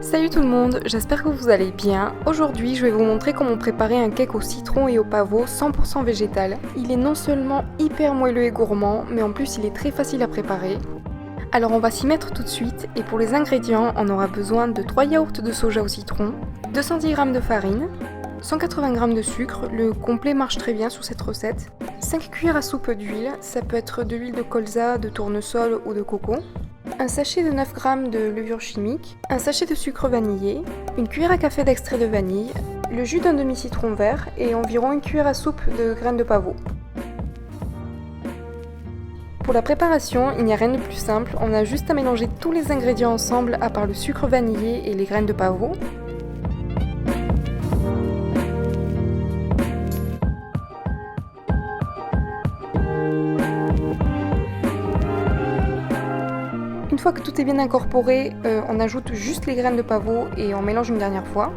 Salut tout le monde, j'espère que vous allez bien. Aujourd'hui, je vais vous montrer comment préparer un cake au citron et au pavot 100% végétal. Il est non seulement hyper moelleux et gourmand, mais en plus il est très facile à préparer. Alors on va s'y mettre tout de suite et pour les ingrédients, on aura besoin de 3 yaourts de soja au citron, 210 g de farine, 180 g de sucre, le complet marche très bien sur cette recette, 5 cuillères à soupe d'huile, ça peut être de l'huile de colza, de tournesol ou de coco, un sachet de 9 g de levure chimique, un sachet de sucre vanillé, une cuillère à café d'extrait de vanille, le jus d'un demi-citron vert et environ une cuillère à soupe de graines de pavot. Pour la préparation, il n'y a rien de plus simple, on a juste à mélanger tous les ingrédients ensemble à part le sucre vanillé et les graines de pavot. Une fois que tout est bien incorporé, on ajoute juste les graines de pavot et on mélange une dernière fois.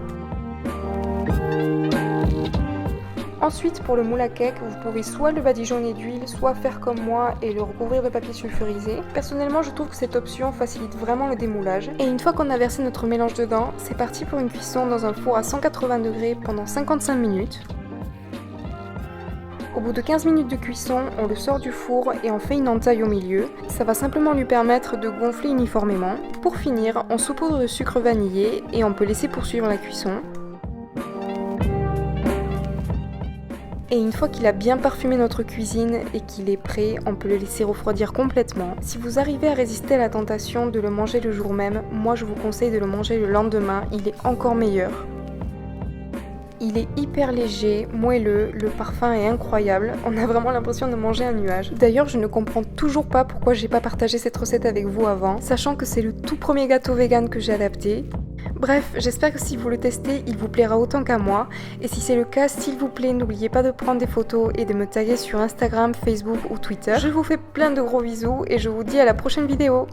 Ensuite, pour le moule à cake, vous pouvez soit le badigeonner d'huile, soit faire comme moi et le recouvrir de papier sulfurisé. Personnellement, je trouve que cette option facilite vraiment le démoulage. Et une fois qu'on a versé notre mélange dedans, c'est parti pour une cuisson dans un four à 180 degrés pendant 55 minutes. Au bout de 15 minutes de cuisson, on le sort du four et on fait une entaille au milieu. Ça va simplement lui permettre de gonfler uniformément. Pour finir, on saupoudre de sucre vanillé et on peut laisser poursuivre la cuisson. Et une fois qu'il a bien parfumé notre cuisine et qu'il est prêt, on peut le laisser refroidir complètement. Si vous arrivez à résister à la tentation de le manger le jour même, moi je vous conseille de le manger le lendemain, il est encore meilleur. Il est hyper léger, moelleux, le parfum est incroyable, on a vraiment l'impression de manger un nuage. D'ailleurs, je ne comprends toujours pas pourquoi j'ai pas partagé cette recette avec vous avant, sachant que c'est le tout premier gâteau vegan que j'ai adapté. Bref, j'espère que si vous le testez, il vous plaira autant qu'à moi. Et si c'est le cas, s'il vous plaît, n'oubliez pas de prendre des photos et de me taguer sur Instagram, Facebook ou Twitter. Je vous fais plein de gros bisous et je vous dis à la prochaine vidéo.